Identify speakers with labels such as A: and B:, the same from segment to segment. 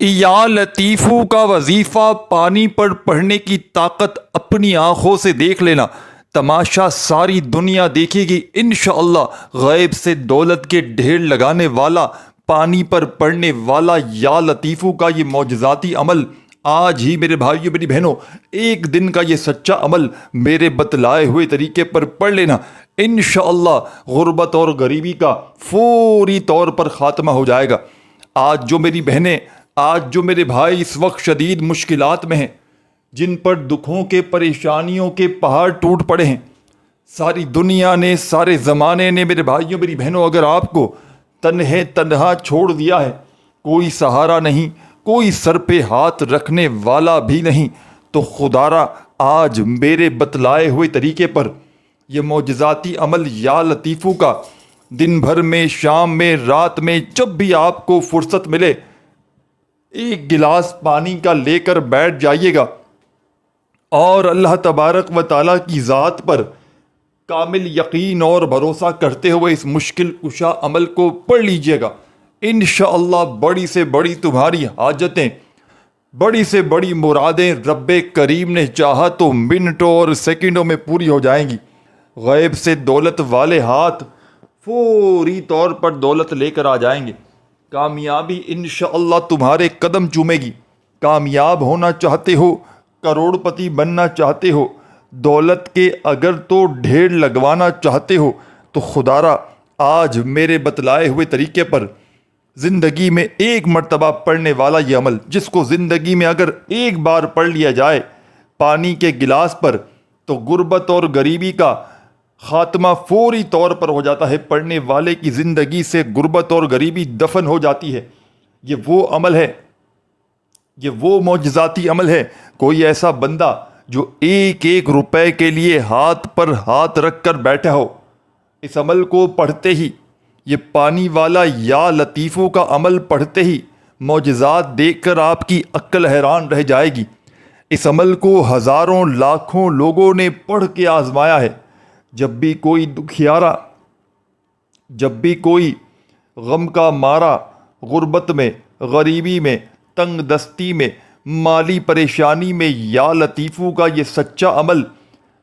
A: یا لطیفو کا وظیفہ پانی پر پڑھنے کی طاقت اپنی آنکھوں سے دیکھ لینا، تماشا ساری دنیا دیکھے گی انشاءاللہ۔ غیب سے دولت کے ڈھیر لگانے والا، پانی پر پڑھنے والا یا لطیفو کا یہ معجزاتی عمل آج ہی میرے بھائیوں میری بہنوں، ایک دن کا یہ سچا عمل میرے بتلائے ہوئے طریقے پر پڑھ لینا، انشاءاللہ غربت اور غریبی کا فوری طور پر خاتمہ ہو جائے گا۔ آج جو میری بہنیں، آج جو میرے بھائی اس وقت شدید مشکلات میں ہیں، جن پر دکھوں کے پریشانیوں کے پہاڑ ٹوٹ پڑے ہیں، ساری دنیا نے، سارے زمانے نے میرے بھائیوں میری بہنوں اگر آپ کو تنہا چھوڑ دیا ہے، کوئی سہارا نہیں، کوئی سر پہ ہاتھ رکھنے والا بھی نہیں، تو خدارا آج میرے بتلائے ہوئے طریقے پر یہ معجزاتی عمل یا لطیفو کا دن بھر میں، شام میں، رات میں، جب بھی آپ کو فرصت ملے ایک گلاس پانی کا لے کر بیٹھ جائیے گا اور اللہ تبارک و تعالیٰ کی ذات پر کامل یقین اور بھروسہ کرتے ہوئے اس مشکل کشا عمل کو پڑھ لیجئے گا۔ انشاءاللہ بڑی سے بڑی تمہاری حاجتیں، بڑی سے بڑی مرادیں رب کریم نے چاہا تو منٹوں اور سیکنڈوں میں پوری ہو جائیں گی۔ غیب سے دولت والے ہاتھ فوری طور پر دولت لے کر آ جائیں گے۔ کامیابی انشاءاللہ تمہارے قدم چومے گی۔ کامیاب ہونا چاہتے ہو، کروڑ پتی بننا چاہتے ہو، دولت کے اگر تو ڈھیر لگوانا چاہتے ہو، تو خدارا آج میرے بتلائے ہوئے طریقے پر زندگی میں ایک مرتبہ پڑھنے والا یہ عمل، جس کو زندگی میں اگر ایک بار پڑھ لیا جائے پانی کے گلاس پر، تو غربت اور غریبی کا خاتمہ فوری طور پر ہو جاتا ہے۔ پڑھنے والے کی زندگی سے غربت اور غریبی دفن ہو جاتی ہے۔ یہ وہ عمل ہے، یہ وہ معجزاتی عمل ہے۔ کوئی ایسا بندہ جو ایک ایک روپے کے لیے ہاتھ پر ہاتھ رکھ کر بیٹھا ہو، اس عمل کو پڑھتے ہی، یہ پانی والا یا لطیفوں کا عمل پڑھتے ہی معجزات دیکھ کر آپ کی عقل حیران رہ جائے گی۔ اس عمل کو ہزاروں لاکھوں لوگوں نے پڑھ کے آزمایا ہے۔ جب بھی کوئی دکھیارا، جب بھی کوئی غم کا مارا، غربت میں، غریبی میں، تنگ دستی میں، مالی پریشانی میں یا لطیفوں کا یہ سچا عمل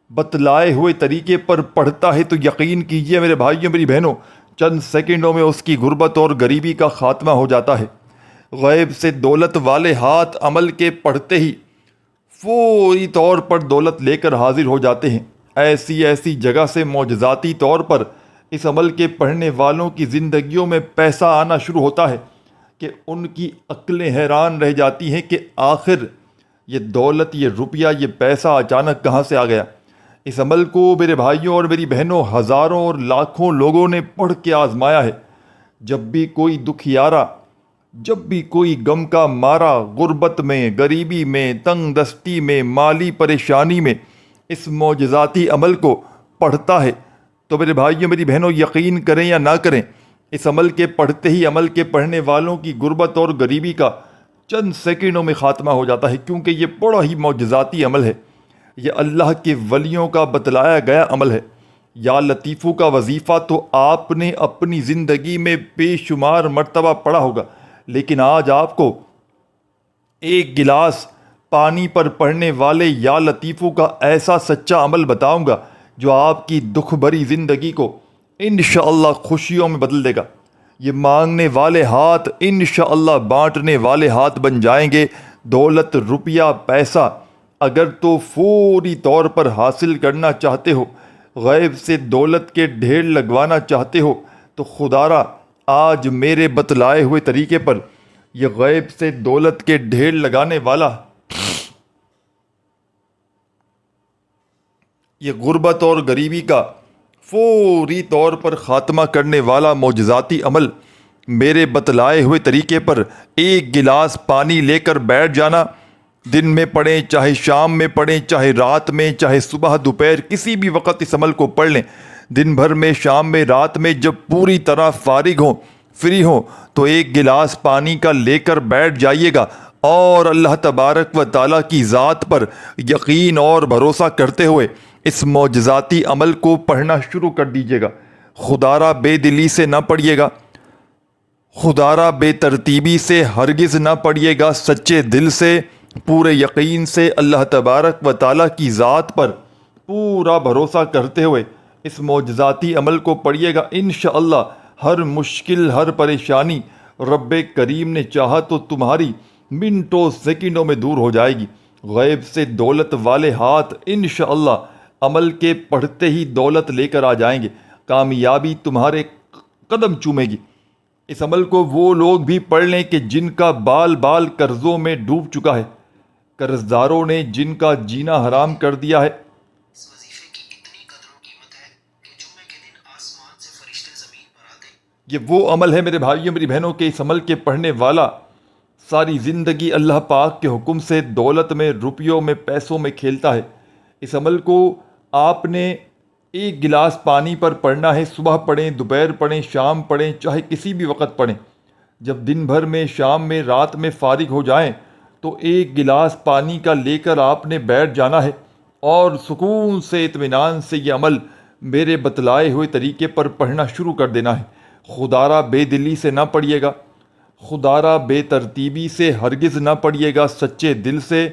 A: بتلائے ہوئے طریقے پر پڑھتا ہے، تو یقین کیجئے میرے بھائیوں میری بہنوں، چند سیکنڈوں میں اس کی غربت اور غریبی کا خاتمہ ہو جاتا ہے۔ غیب سے دولت والے ہاتھ عمل کے پڑھتے ہی فوری طور پر دولت لے کر حاضر ہو جاتے ہیں۔ ایسی ایسی جگہ سے معجزاتی طور پر اس عمل کے پڑھنے والوں کی زندگیوں میں پیسہ آنا شروع ہوتا ہے کہ ان کی عقلیں حیران رہ جاتی ہیں کہ آخر یہ دولت، یہ روپیہ، یہ پیسہ اچانک کہاں سے آ گیا۔ اس عمل کو میرے بھائیوں اور میری بہنوں ہزاروں اور لاکھوں لوگوں نے پڑھ کے آزمایا ہے۔ جب بھی کوئی دکھیارا، جب بھی کوئی غم کا مارا، غربت میں، غریبی میں، تنگ دستی میں، مالی پریشانی میں اس معجزاتی عمل کو پڑھتا ہے، تو میرے بھائیوں میری بہنوں یقین کریں یا نہ کریں، اس عمل کے پڑھتے ہی عمل کے پڑھنے والوں کی غربت اور غریبی کا چند سیکنڈوں میں خاتمہ ہو جاتا ہے، کیونکہ یہ بڑا ہی معجزاتی عمل ہے۔ یہ اللہ کے ولیوں کا بتلایا گیا عمل ہے۔ یا لطیفوں کا وظیفہ تو آپ نے اپنی زندگی میں بے شمار مرتبہ پڑھا ہوگا، لیکن آج آپ کو ایک گلاس پانی پر پڑھنے والے یا لطیفوں کا ایسا سچا عمل بتاؤں گا جو آپ کی دکھ بھری زندگی کو انشاءاللہ خوشیوں میں بدل دے گا۔ یہ مانگنے والے ہاتھ انشاءاللہ بانٹنے والے ہاتھ بن جائیں گے۔ دولت، روپیہ، پیسہ اگر تو فوری طور پر حاصل کرنا چاہتے ہو، غیب سے دولت کے ڈھیر لگوانا چاہتے ہو، تو خدارا آج میرے بتلائے ہوئے طریقے پر یہ غیب سے دولت کے ڈھیر لگانے والا، یہ غربت اور غریبی کا فوری طور پر خاتمہ کرنے والا معجزاتی عمل میرے بتلائے ہوئے طریقے پر ایک گلاس پانی لے کر بیٹھ جانا، دن میں پڑھیں، چاہے شام میں پڑھیں، چاہے رات میں، چاہے صبح دوپہر، کسی بھی وقت اس عمل کو پڑھ لیں۔ دن بھر میں، شام میں، رات میں، جب پوری طرح فارغ ہوں، فری ہوں، تو ایک گلاس پانی کا لے کر بیٹھ جائیے گا اور اللہ تبارک و تعالیٰ کی ذات پر یقین اور بھروسہ کرتے ہوئے اس معجزاتی عمل کو پڑھنا شروع کر دیجیے گا۔ خدارا بے دلی سے نہ پڑھیے گا، خدارہ بے ترتیبی سے ہرگز نہ پڑھیے گا، سچے دل سے پورے یقین سے اللہ تبارک و تعالیٰ کی ذات پر پورا بھروسہ کرتے ہوئے اس معجزاتی عمل کو پڑھیے گا۔ انشاءاللہ ہر مشکل، ہر پریشانی رب کریم نے چاہا تو تمہاری منٹوں سیکنڈوں میں دور ہو جائے گی۔ غیب سے دولت والے ہاتھ انشاءاللہ عمل کے پڑھتے ہی دولت لے کر آ جائیں گے، کامیابی تمہارے قدم چومے گی۔ اس عمل کو وہ لوگ بھی پڑھ لیں کہ جن کا بال بال قرضوں میں ڈوب چکا ہے، قرضداروں نے جن کا جینا حرام کر دیا ہے۔
B: اس وظیفے کی اتنی قدر و قیمت ہے کہ جمعے کے دن آسمان سے فرشتے زمین پر آتے ہیں۔
A: یہ وہ عمل ہے میرے بھائیوں میری بہنوں کہ اس عمل کے پڑھنے والا ساری زندگی اللہ پاک کے حکم سے دولت میں، روپیوں میں، پیسوں میں کھیلتا ہے۔ اس عمل کو آپ نے ایک گلاس پانی پر پڑھنا ہے، صبح پڑھیں، دوپہر پڑھیں، شام پڑھیں، چاہے کسی بھی وقت پڑھیں۔ جب دن بھر میں، شام میں، رات میں فارغ ہو جائیں تو ایک گلاس پانی کا لے کر آپ نے بیٹھ جانا ہے اور سکون سے، اطمینان سے یہ عمل میرے بتلائے ہوئے طریقے پر پڑھنا شروع کر دینا ہے۔ خدارہ بے دلی سے نہ پڑھیے گا، خدارہ بے ترتیبی سے ہرگز نہ پڑھیے گا، سچے دل سے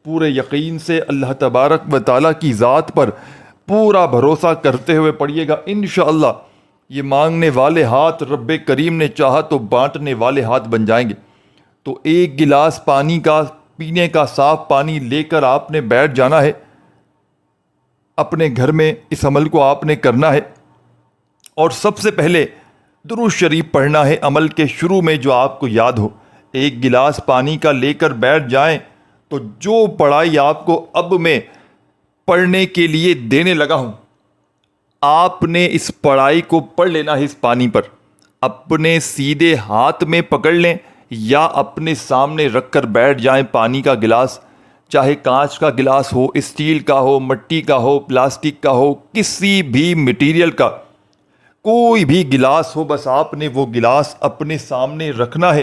A: پورے یقین سے اللہ تبارک و تعالیٰ کی ذات پر پورا بھروسہ کرتے ہوئے پڑھیے گا۔ انشاءاللہ یہ مانگنے والے ہاتھ رب کریم نے چاہا تو بانٹنے والے ہاتھ بن جائیں گے۔ تو ایک گلاس پانی کا، پینے کا صاف پانی لے کر آپ نے بیٹھ جانا ہے اپنے گھر میں، اس عمل کو آپ نے کرنا ہے اور سب سے پہلے درود شریف پڑھنا ہے عمل کے شروع میں جو آپ کو یاد ہو۔ ایک گلاس پانی کا لے کر بیٹھ جائیں تو جو پڑھائی آپ کو اب میں پڑھنے کے لیے دینے لگا ہوں، آپ نے اس پڑھائی کو پڑھ لینا ہے۔ اس پانی پر اپنے سیدھے ہاتھ میں پکڑ لیں یا اپنے سامنے رکھ کر بیٹھ جائیں۔ پانی کا گلاس چاہے کانچ کا گلاس ہو، اسٹیل کا ہو، مٹی کا ہو، پلاسٹک کا ہو، کسی بھی مٹیریل کا کوئی بھی گلاس ہو، بس آپ نے وہ گلاس اپنے سامنے رکھنا ہے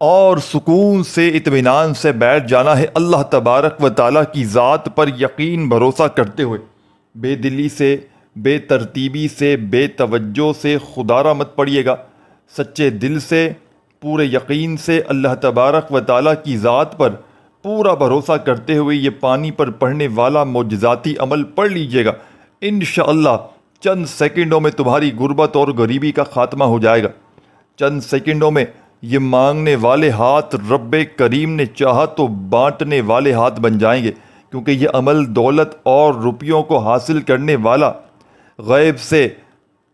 A: اور سکون سے، اطمینان سے بیٹھ جانا ہے، اللہ تبارک و تعالیٰ کی ذات پر یقین بھروسہ کرتے ہوئے۔ بے دلی سے، بے ترتیبی سے، بے توجہ سے خدارہ مت پڑھیے گا، سچے دل سے پورے یقین سے اللہ تبارک و تعالیٰ کی ذات پر پورا بھروسہ کرتے ہوئے یہ پانی پر پڑھنے والا معجزاتی عمل پڑھ لیجئے گا۔ انشاءاللہ چند سیکنڈوں میں تمہاری غربت اور غریبی کا خاتمہ ہو جائے گا۔ چند سیکنڈوں میں یہ مانگنے والے ہاتھ رب کریم نے چاہا تو بانٹنے والے ہاتھ بن جائیں گے، کیونکہ یہ عمل دولت اور روپیوں کو حاصل کرنے والا، غیب سے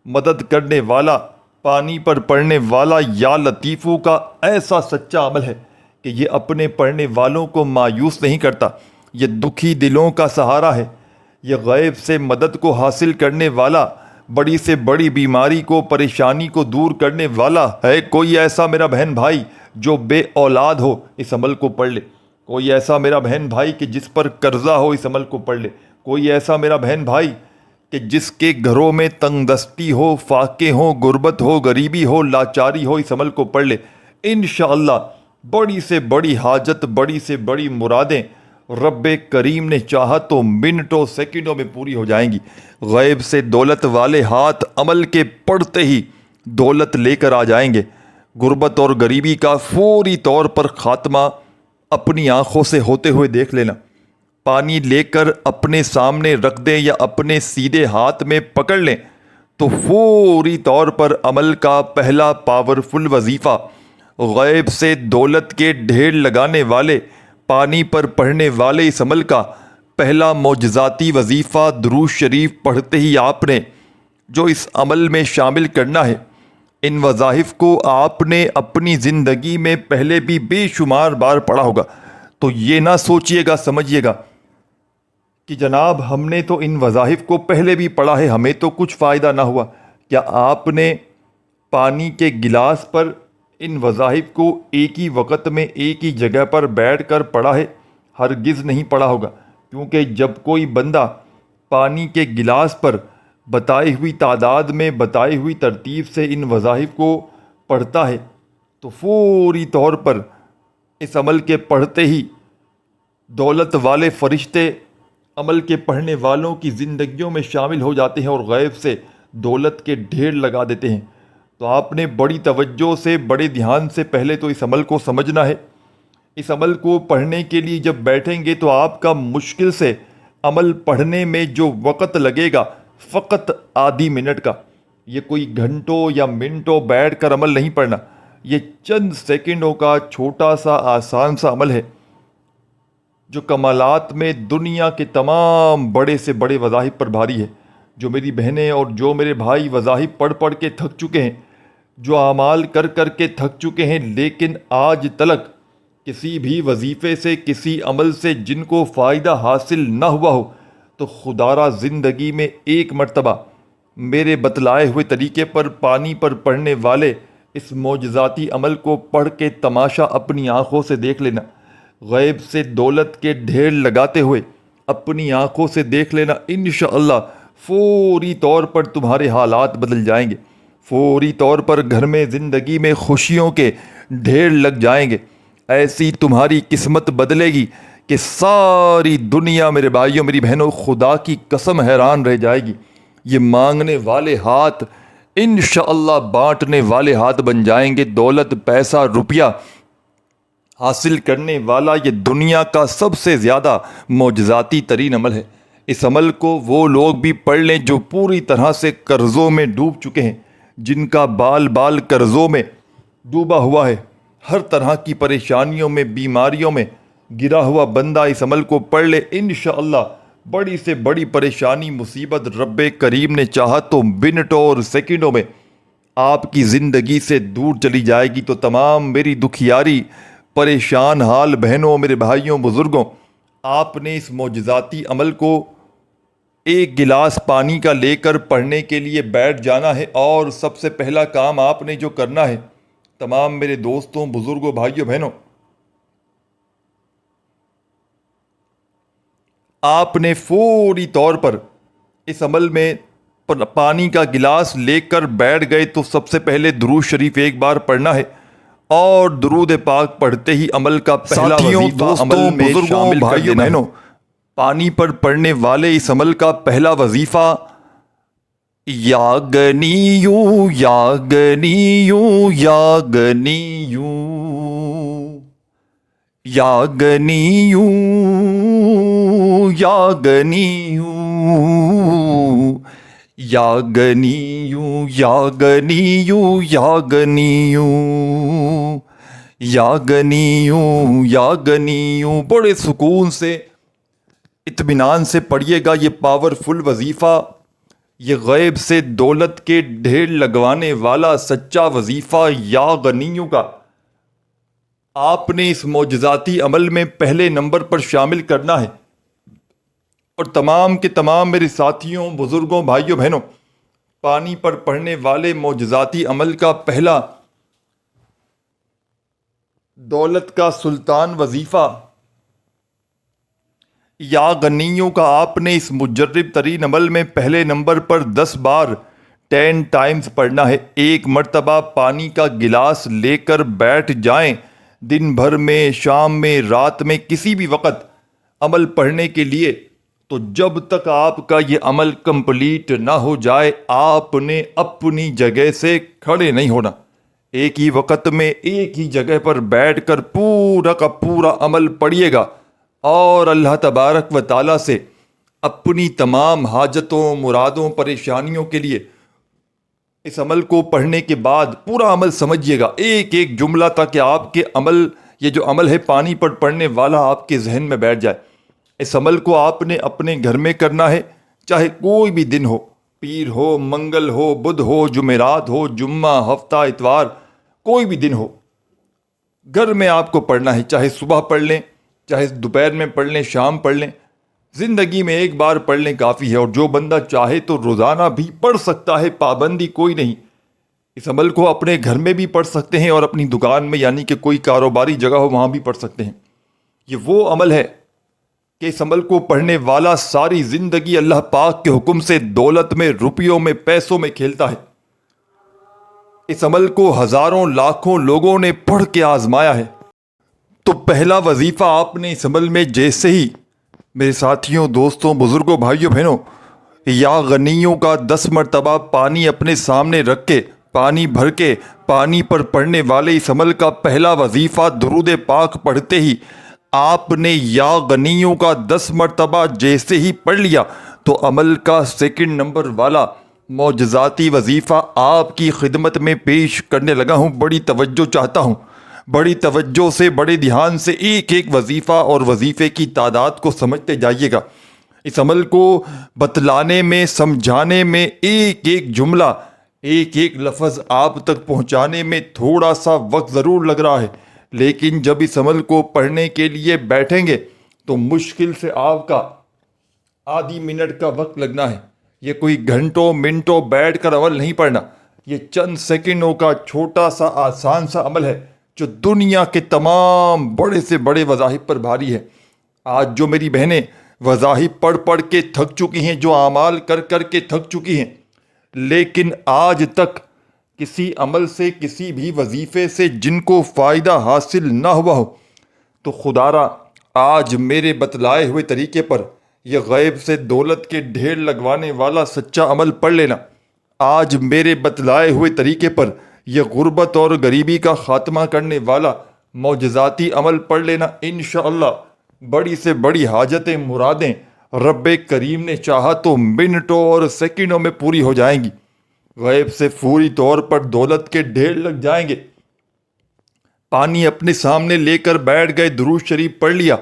A: مدد کرنے والا، پانی پر پڑھنے والا یا لطیفوں کا ایسا سچا عمل ہے کہ یہ اپنے پڑھنے والوں کو مایوس نہیں کرتا، یہ دکھی دلوں کا سہارا ہے، یہ غیب سے مدد کو حاصل کرنے والا، بڑی سے بڑی بیماری کو، پریشانی کو دور کرنے والا ہے۔ کوئی ایسا میرا بہن بھائی جو بے اولاد ہو، اس عمل کو پڑھ لے۔ کوئی ایسا میرا بہن بھائی کہ جس پر قرضہ ہو، اس عمل کو پڑھ لے۔ کوئی ایسا میرا بہن بھائی کہ جس کے گھروں میں تنگ دستی ہو، فاقے ہو، غربت ہو، غریبی ہو، لاچاری ہو، اس عمل کو پڑھ لے۔ انشاءاللہ بڑی سے بڑی حاجت، بڑی سے بڑی مرادیں رب کریم نے چاہا تو منٹوں سیکنڈوں میں پوری ہو جائیں گی۔ غیب سے دولت والے ہاتھ عمل کے پڑھتے ہی دولت لے کر آ جائیں گے۔ غربت اور غریبی کا فوری طور پر خاتمہ اپنی آنکھوں سے ہوتے ہوئے دیکھ لینا۔ پانی لے کر اپنے سامنے رکھ دیں یا اپنے سیدھے ہاتھ میں پکڑ لیں تو فوری طور پر عمل کا پہلا پاورفل وظیفہ، غیب سے دولت کے ڈھیر لگانے والے، پانی پر پڑھنے والے اس عمل کا پہلا معجزاتی وظیفہ درود شریف پڑھتے ہی آپ نے جو اس عمل میں شامل کرنا ہے۔ ان وظائف کو آپ نے اپنی زندگی میں پہلے بھی بے شمار بار پڑھا ہوگا، تو یہ نہ سوچئے گا، سمجھیے گا کہ جناب ہم نے تو ان وظائف کو پہلے بھی پڑھا ہے، ہمیں تو کچھ فائدہ نہ ہوا۔ کیا آپ نے پانی کے گلاس پر ان وظائف کو ایک ہی وقت میں ایک ہی جگہ پر بیٹھ کر پڑھا ہے؟ ہرگز نہیں پڑھا ہوگا، کیونکہ جب کوئی بندہ پانی کے گلاس پر بتائی ہوئی تعداد میں، بتائی ہوئی ترتیب سے ان وظائف کو پڑھتا ہے تو فوری طور پر اس عمل کے پڑھتے ہی دولت والے فرشتے عمل کے پڑھنے والوں کی زندگیوں میں شامل ہو جاتے ہیں اور غیب سے دولت کے ڈھیر لگا دیتے ہیں۔ تو آپ نے بڑی توجہ سے بڑے دھیان سے پہلے تو اس عمل کو سمجھنا ہے۔ اس عمل کو پڑھنے کے لیے جب بیٹھیں گے تو آپ کا مشکل سے عمل پڑھنے میں جو وقت لگے گا فقط آدھی منٹ کا، یہ کوئی گھنٹوں یا منٹوں بیٹھ کر عمل نہیں پڑھنا، یہ چند سیکنڈوں کا چھوٹا سا آسان سا عمل ہے جو کمالات میں دنیا کے تمام بڑے سے بڑے وظائف پر بھاری ہے۔ جو میری بہنیں اور جو میرے بھائی وظائف پڑھ پڑھ کے تھک چکے ہیں، جو اعمال کر کر کے تھک چکے ہیں، لیکن آج تلک کسی بھی وظیفے سے کسی عمل سے جن کو فائدہ حاصل نہ ہوا ہو، تو خدارا زندگی میں ایک مرتبہ میرے بتلائے ہوئے طریقے پر پانی پر پڑھنے والے اس معجزاتی عمل کو پڑھ کے تماشا اپنی آنکھوں سے دیکھ لینا۔ غیب سے دولت کے ڈھیر لگاتے ہوئے اپنی آنکھوں سے دیکھ لینا، انشاءاللہ فوری طور پر تمہارے حالات بدل جائیں گے، فوری طور پر گھر میں زندگی میں خوشیوں کے ڈھیر لگ جائیں گے، ایسی تمہاری قسمت بدلے گی کہ ساری دنیا میرے بھائیوں میری بہنوں خدا کی قسم حیران رہ جائے گی۔ یہ مانگنے والے ہاتھ انشاءاللہ بانٹنے والے ہاتھ بن جائیں گے۔ دولت، پیسہ، روپیہ حاصل کرنے والا یہ دنیا کا سب سے زیادہ معجزاتی ترین عمل ہے۔ اس عمل کو وہ لوگ بھی پڑھ لیں جو پوری طرح سے قرضوں میں ڈوب چکے ہیں، جن کا بال بال قرضوں میں ڈوبا ہوا ہے، ہر طرح کی پریشانیوں میں، بیماریوں میں گرا ہوا بندہ اس عمل کو پڑھ لے، انشاءاللہ بڑی سے بڑی پریشانی مصیبت رب کریم نے چاہا تو منٹوں اور سیکنڈوں میں آپ کی زندگی سے دور چلی جائے گی۔ تو تمام میری دکھیاری پریشان حال بہنوں، میرے بھائیوں، بزرگوں، آپ نے اس معجزاتی عمل کو ایک گلاس پانی کا لے کر پڑھنے کے لیے بیٹھ جانا ہے، اور سب سے پہلا کام آپ نے جو کرنا ہے، تمام میرے دوستوں، بزرگوں، بھائیوں، بہنوں، آپ نے فوری طور پر اس عمل میں پانی کا گلاس لے کر بیٹھ گئے تو سب سے پہلے درود شریف ایک بار پڑھنا ہے، اور درود پاک پڑھتے ہی عمل کا پہلا وظیفہ عمل میں شامل کر دینا ہے۔ پانی پر پڑھنے والے اس عمل کا پہلا وظیفہ یا گنیو یا گنیو یا گنیو یا گنیو یا گنیو یا گنیو یا گنیو یا گنیو یا گنیو یا گنیو، بڑے سکون سے اطمینان سے پڑھیے گا یہ پاورفل وظیفہ، یہ غیب سے دولت کے ڈھیر لگوانے والا سچا وظیفہ یا غنیوں کا آپ نے اس معجزاتی عمل میں پہلے نمبر پر شامل کرنا ہے۔ اور تمام کے تمام میرے ساتھیوں، بزرگوں، بھائیوں، بہنوں، پانی پر پڑھنے والے معجزاتی عمل کا پہلا دولت کا سلطان وظیفہ یا غنیوں کا آپ نے اس مجرب ترین عمل میں پہلے نمبر پر 10 بار 10 ٹائمز پڑھنا ہے۔ ایک مرتبہ پانی کا گلاس لے کر بیٹھ جائیں، دن بھر میں، شام میں، رات میں، کسی بھی وقت عمل پڑھنے کے لیے، تو جب تک آپ کا یہ عمل کمپلیٹ نہ ہو جائے آپ نے اپنی جگہ سے کھڑے نہیں ہونا۔ ایک ہی وقت میں ایک ہی جگہ پر بیٹھ کر پورا کا پورا عمل پڑھیے گا، اور اللہ تبارک و تعالیٰ سے اپنی تمام حاجتوں، مرادوں، پریشانیوں کے لیے اس عمل کو پڑھنے کے بعد پورا عمل سمجھیے گا، ایک ایک جملہ، تاکہ آپ کے عمل، یہ جو عمل ہے پانی پر پڑھنے والا، آپ کے ذہن میں بیٹھ جائے۔ اس عمل کو آپ نے اپنے گھر میں کرنا ہے، چاہے کوئی بھی دن ہو، پیر ہو، منگل ہو، بدھ ہو، جمعرات ہو، جمعہ، ہفتہ، اتوار، کوئی بھی دن ہو، گھر میں آپ کو پڑھنا ہے، چاہے صبح پڑھ لیں، چاہے دوپہر میں پڑھ لیں، شام پڑھ لیں، زندگی میں ایک بار پڑھ لیں کافی ہے۔ اور جو بندہ چاہے تو روزانہ بھی پڑھ سکتا ہے، پابندی کوئی نہیں۔ اس عمل کو اپنے گھر میں بھی پڑھ سکتے ہیں، اور اپنی دکان میں، یعنی کہ کوئی کاروباری جگہ ہو وہاں بھی پڑھ سکتے ہیں۔ یہ وہ عمل ہے کہ اس عمل کو پڑھنے والا ساری زندگی اللہ پاک کے حکم سے دولت میں، روپیوں میں، پیسوں میں کھیلتا ہے۔ اس عمل کو ہزاروں لاکھوں لوگوں نے پڑھ کے آزمایا ہے۔ تو پہلا وظیفہ آپ نے اس عمل میں جیسے ہی میرے ساتھیوں، دوستوں، بزرگوں، بھائیوں، بہنوں، یا غنیوں کا 10 مرتبہ پانی اپنے سامنے رکھ کے پانی بھر کے پانی پر پڑھنے والے اس عمل کا پہلا وظیفہ درود پاک پڑھتے ہی آپ نے یا غنیوں کا 10 مرتبہ جیسے ہی پڑھ لیا تو عمل کا سیکنڈ نمبر والا معجزاتی وظیفہ آپ کی خدمت میں پیش کرنے لگا ہوں۔ بڑی توجہ چاہتا ہوں، بڑی توجہ سے، بڑے دھیان سے ایک ایک وظیفہ اور وظیفے کی تعداد کو سمجھتے جائیے گا۔ اس عمل کو بتلانے میں، سمجھانے میں، ایک ایک جملہ، ایک ایک لفظ آپ تک پہنچانے میں تھوڑا سا وقت ضرور لگ رہا ہے، لیکن جب اس عمل کو پڑھنے کے لیے بیٹھیں گے تو مشکل سے آپ کا آدھی منٹ کا وقت لگنا ہے۔ یہ کوئی گھنٹوں منٹوں بیٹھ کر عمل نہیں پڑھنا، یہ چند سیکنڈوں کا چھوٹا سا آسان سا عمل ہے جو دنیا کے تمام بڑے سے بڑے وظائف پر بھاری ہے۔ آج جو میری بہنیں وظائف پڑھ پڑھ کے تھک چکی ہیں، جو اعمال کر کر کے تھک چکی ہیں، لیکن آج تک کسی عمل سے، کسی بھی وظیفے سے جن کو فائدہ حاصل نہ ہوا ہو، تو خدا را آج میرے بتلائے ہوئے طریقے پر یہ غیب سے دولت کے ڈھیر لگوانے والا سچا عمل پڑھ لینا، آج میرے بتلائے ہوئے طریقے پر یہ غربت اور غریبی کا خاتمہ کرنے والا معجزاتی عمل پڑھ لینا، انشاءاللہ بڑی سے بڑی حاجتیں، مرادیں رب کریم نے چاہا تو منٹوں اور سیکنڈوں میں پوری ہو جائیں گی۔ غیب سے فوری طور پر دولت کے ڈھیر لگ جائیں گے۔ پانی اپنے سامنے لے کر بیٹھ گئے، درود شریف پڑھ لیا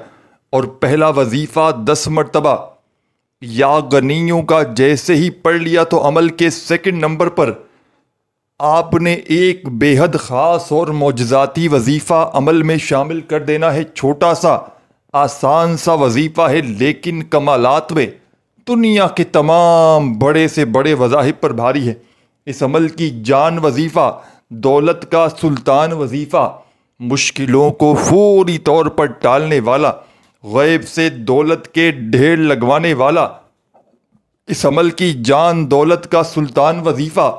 A: اور پہلا وظیفہ 10 مرتبہ یا غنیوں کا جیسے ہی پڑھ لیا تو عمل کے سیکنڈ نمبر پر آپ نے ایک بے حد خاص اور معجزاتی وظیفہ عمل میں شامل کر دینا ہے۔ چھوٹا سا آسان سا وظیفہ ہے، لیکن کمالات میں دنیا کے تمام بڑے سے بڑے وظائف پر بھاری ہے۔ اس عمل کی جان وظیفہ، دولت کا سلطان وظیفہ، مشکلوں کو فوری طور پر ٹالنے والا، غیب سے دولت کے ڈھیر لگوانے والا، اس عمل کی جان دولت کا سلطان وظیفہ،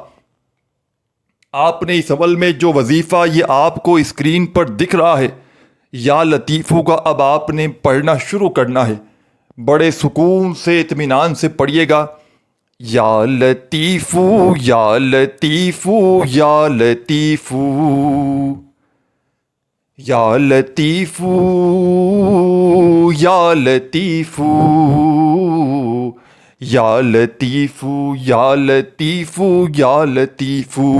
A: آپ نے اس عمل میں جو وظیفہ یہ آپ کو اسکرین پر دکھ رہا ہے، یا لطیفوں کا اب آپ نے پڑھنا شروع کرنا ہے۔ بڑے سکون سے، اطمینان سے پڑھیے گا۔ یا لطیفو یا لطیفو یا لطیفو یا لطیفو یا لطیفو یا لطیفو یا لطیفو یا لطیفو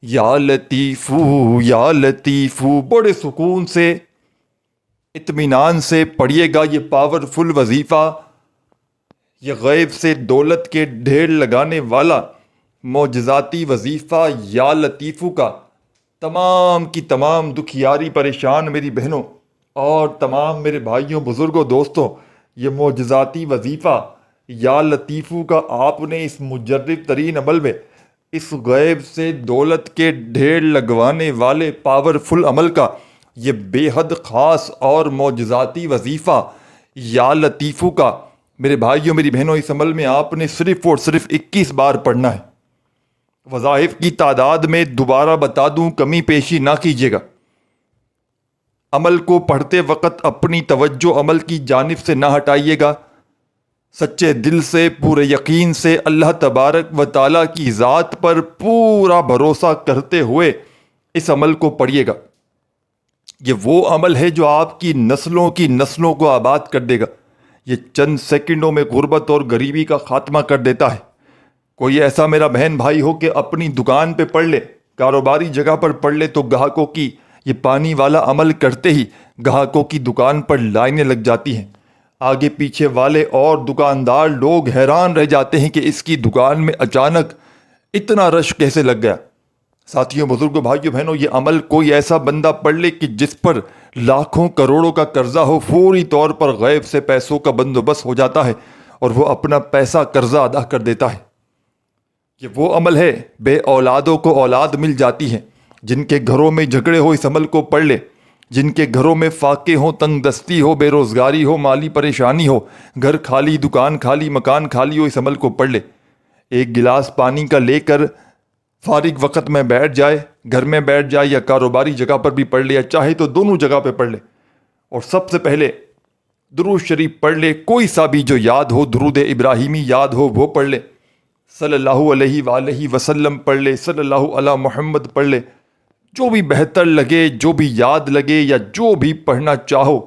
A: یا لطیفو یا لطیفو، بڑے سکون سے، اطمینان سے پڑھیے گا۔ یہ پاورفل وظیفہ، یہ غیب سے دولت کے ڈھیر لگانے والا معجزاتی وظیفہ یا لطیفو کا تمام کی تمام دکھیاری پریشان میری بہنوں اور تمام میرے بھائیوں، بزرگوں، دوستوں، یہ معجزاتی وظیفہ یا لطیفو کا آپ نے اس مجرب ترین عمل میں، اس غیب سے دولت کے ڈھیر لگوانے والے پاورفل عمل کا یہ بے حد خاص اور معجزاتی وظیفہ یا لطیفو کا میرے بھائیوں، میری بہنوں، اس عمل میں آپ نے صرف اور صرف 21 بار پڑھنا ہے۔ وظائف کی تعداد میں دوبارہ بتا دوں، کمی پیشی نہ کیجیے گا۔ عمل کو پڑھتے وقت اپنی توجہ عمل کی جانب سے نہ ہٹائیے گا۔ سچے دل سے، پورے یقین سے، اللہ تبارک و تعالیٰ کی ذات پر پورا بھروسہ کرتے ہوئے اس عمل کو پڑھیے گا۔ یہ وہ عمل ہے جو آپ کی نسلوں کو آباد کر دے گا۔ یہ چند سیکنڈوں میں غربت اور غریبی کا خاتمہ کر دیتا ہے۔ کوئی ایسا میرا بہن بھائی ہو کہ اپنی دکان پہ پڑھ لے، کاروباری جگہ پر پڑھ لے، تو گاہکوں کی یہ پانی والا عمل کرتے ہی گاہکوں کی دکان پر لائنیں لگ جاتی ہیں۔ آگے پیچھے والے اور دکاندار لوگ حیران رہ جاتے ہیں کہ اس کی دکان میں اچانک اتنا رش کیسے لگ گیا۔ ساتھیوں، بزرگوں، بھائیوں، بہنوں، یہ عمل کوئی ایسا بندہ پڑھ لے کہ جس پر لاکھوں کروڑوں کا قرضہ ہو، فوری طور پر غیب سے پیسوں کا بندوبست ہو جاتا ہے اور وہ اپنا پیسہ قرضہ ادا کر دیتا ہے۔ یہ وہ عمل ہے، بے اولادوں کو اولاد مل جاتی ہے۔ جن کے گھروں میں جھگڑے ہو، اس عمل کو پڑھ لے۔ جن کے گھروں میں فاقے ہوں، تنگ دستی ہو، بے روزگاری ہو، مالی پریشانی ہو، گھر خالی، دکان خالی، مکان خالی ہو، اس عمل کو پڑھ لے۔ ایک گلاس پانی کا لے کر فارغ وقت میں بیٹھ جائے، گھر میں بیٹھ جائے یا کاروباری جگہ پر بھی پڑھ لے، یا چاہے تو دونوں جگہ پہ پڑھ لے، اور سب سے پہلے درود شریف پڑھ لے۔ کوئی سا بھی جو یاد ہو، درود ابراہیمی یاد ہو وہ پڑھ لے۔ صلی اللہ علیہ وآلہ وسلم پڑھ لے، صلی اللہ علی محمد پڑھ لے، جو بھی بہتر لگے، جو بھی یاد لگے یا جو بھی پڑھنا چاہو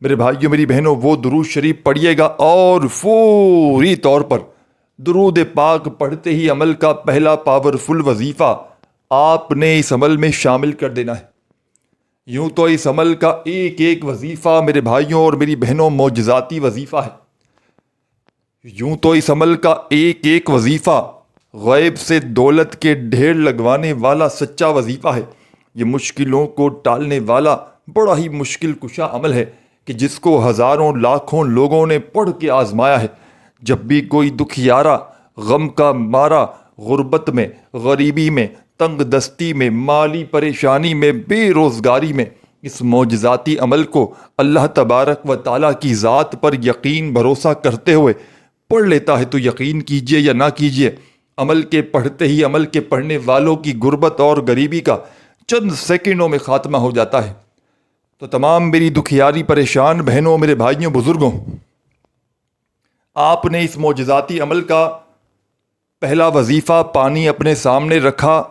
A: میرے بھائیوں میری بہنوں وہ درود شریف پڑھیے گا، اور فوری طور پر درود پاک پڑھتے ہی عمل کا پہلا پاورفل وظیفہ آپ نے اس عمل میں شامل کر دینا ہے۔ یوں تو اس عمل کا ایک ایک وظیفہ میرے بھائیوں اور میری بہنوں معجزاتی وظیفہ ہے، یوں تو اس عمل کا ایک ایک وظیفہ غیب سے دولت کے ڈھیر لگوانے والا سچا وظیفہ ہے۔ یہ مشکلوں کو ٹالنے والا بڑا ہی مشکل کشا عمل ہے کہ جس کو ہزاروں لاکھوں لوگوں نے پڑھ کے آزمایا ہے۔ جب بھی کوئی دکھیارا، غم کا مارا، غربت میں، غریبی میں، تنگ دستی میں، مالی پریشانی میں، بے روزگاری میں اس معجزاتی عمل کو اللہ تبارک و تعالیٰ کی ذات پر یقین بھروسہ کرتے ہوئے پڑھ لیتا ہے تو یقین کیجئے یا نہ کیجئے، عمل کے پڑھتے ہی عمل کے پڑھنے والوں کی غربت اور غریبی کا چند سیکنڈوں میں خاتمہ ہو جاتا ہے۔ تو تمام میری دکھیاری پریشان بہنوں، میرے بھائیوں، بزرگوں، آپ نے اس معجزاتی عمل کا پہلا وظیفہ پانی اپنے سامنے رکھا،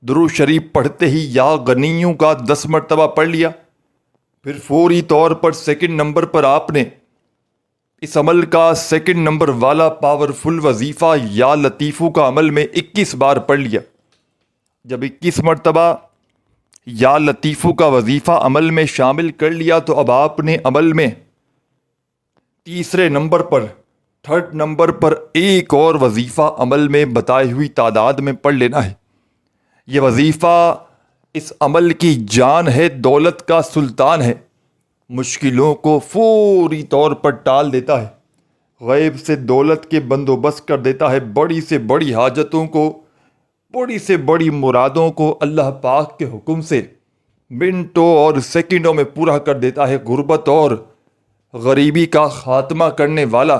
A: درود شریف پڑھتے ہی یا غنیوں کا 10 مرتبہ پڑھ لیا، پھر فوری طور پر سیکنڈ نمبر پر آپ نے اس عمل کا سیکنڈ نمبر والا پاورفل وظیفہ یا لطیفو کا عمل میں 21 بار پڑھ لیا۔ جب 21 مرتبہ یا لطیفو کا وظیفہ عمل میں شامل کر لیا تو اب آپ نے عمل میں تیسرے نمبر پر، تھرڈ نمبر پر ایک اور وظیفہ عمل میں بتائی ہوئی تعداد میں پڑھ لینا ہے۔ یہ وظیفہ اس عمل کی جان ہے، دولت کا سلطان ہے، مشکلوں کو فوری طور پر ٹال دیتا ہے، غیب سے دولت کے بندوبست کر دیتا ہے، بڑی سے بڑی حاجتوں کو، بڑی سے بڑی مرادوں کو اللہ پاک کے حکم سے منٹوں اور سیکنڈوں میں پورا کر دیتا ہے۔ غربت اور غریبی کا خاتمہ کرنے والا،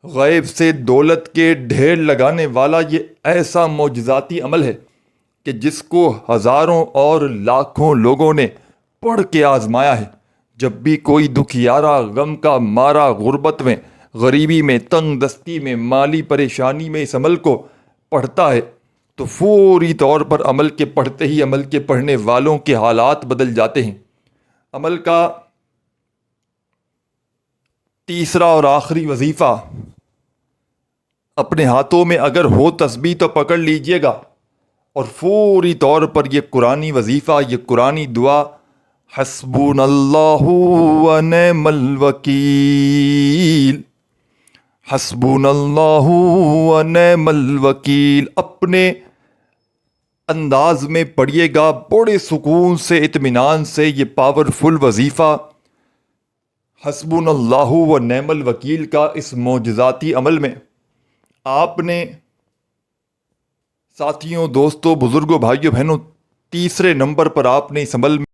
A: غیب سے دولت کے ڈھیر لگانے والا یہ ایسا معجزاتی عمل ہے کہ جس کو ہزاروں اور لاکھوں لوگوں نے پڑھ کے آزمایا ہے۔ جب بھی کوئی دکھیارا، غم کا مارا، غربت میں، غریبی میں، تنگ دستی میں، مالی پریشانی میں اس عمل کو پڑھتا ہے تو فوری طور پر عمل کے پڑھتے ہی عمل کے پڑھنے والوں کے حالات بدل جاتے ہیں۔ عمل کا تیسرا اور آخری وظیفہ، اپنے ہاتھوں میں اگر ہو تسبیح تو پکڑ لیجئے گا، اور فوری طور پر یہ قرآنی وظیفہ، یہ قرآنی دعا، حسبنا اللہ و نعم الوکیل، حسبنا اللہ و نعم الوکیل، اپنے انداز میں پڑھیے گا، بڑے سکون سے، اطمینان سے یہ پاورفل وظیفہ حسبنا اللہ و نعم الوکیل کا اس معجزاتی عمل میں آپ نے ساتھیوں، دوستوں، بزرگوں، بھائیوں، بہنوں، تیسرے نمبر پر آپ نے اس عمل میں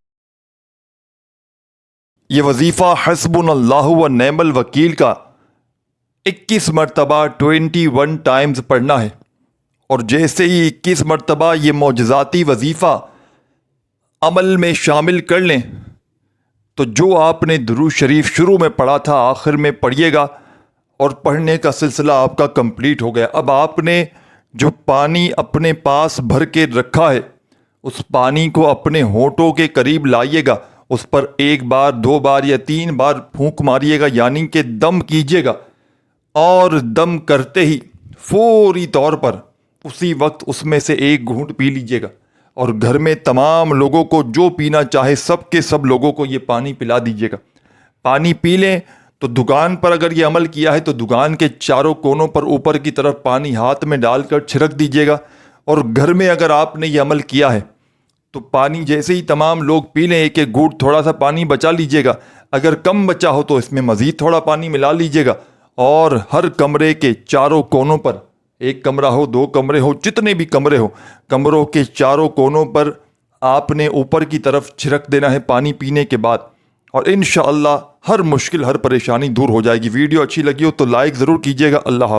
A: یہ وظیفہ حسبنا اللہ و نعم الوکیل کا 21 مرتبہ 21 ٹائمز پڑھنا ہے۔ اور جیسے ہی 21 مرتبہ یہ معجزاتی وظیفہ عمل میں شامل کر لیں تو جو آپ نے درود شریف شروع میں پڑھا تھا آخر میں پڑھیے گا، اور پڑھنے کا سلسلہ آپ کا کمپلیٹ ہو گیا۔ اب آپ نے جو پانی اپنے پاس بھر کے رکھا ہے اس پانی کو اپنے ہونٹوں کے قریب لائیے گا، اس پر 1 بار 2 بار یا 3 بار پھونک ماریے گا، یعنی کہ دم کیجیے گا، اور دم کرتے ہی فوری طور پر اسی وقت اس میں سے 1 گھونٹ پی لیجیے گا، اور گھر میں تمام لوگوں کو جو پینا چاہے سب کے سب لوگوں کو یہ پانی پلا دیجیے گا۔ پانی پی لیں تو دکان پر اگر یہ عمل کیا ہے تو دکان کے چاروں کونوں پر اوپر کی طرف پانی ہاتھ میں ڈال کر چھڑک دیجیے گا، اور گھر میں اگر آپ نے یہ عمل کیا ہے تو پانی جیسے ہی تمام لوگ پی لیں 1 گھونٹ تھوڑا سا پانی بچا لیجیے گا، اگر کم بچا ہو تو اس میں مزید تھوڑا پانی ملا لیجیے گا، اور ہر کمرے کے چاروں کونوں پر، 1 کمرہ ہو 2 کمرے ہو، جتنے بھی کمرے ہو، کمروں کے چاروں کونوں پر آپ نے اوپر کی طرف چھڑک دینا ہے پانی پینے کے بعد، اور انشاءاللہ ہر مشکل، ہر پریشانی دور ہو جائے گی۔ ویڈیو اچھی لگی ہو تو لائک ضرور کیجیے گا۔ اللہ حافظ۔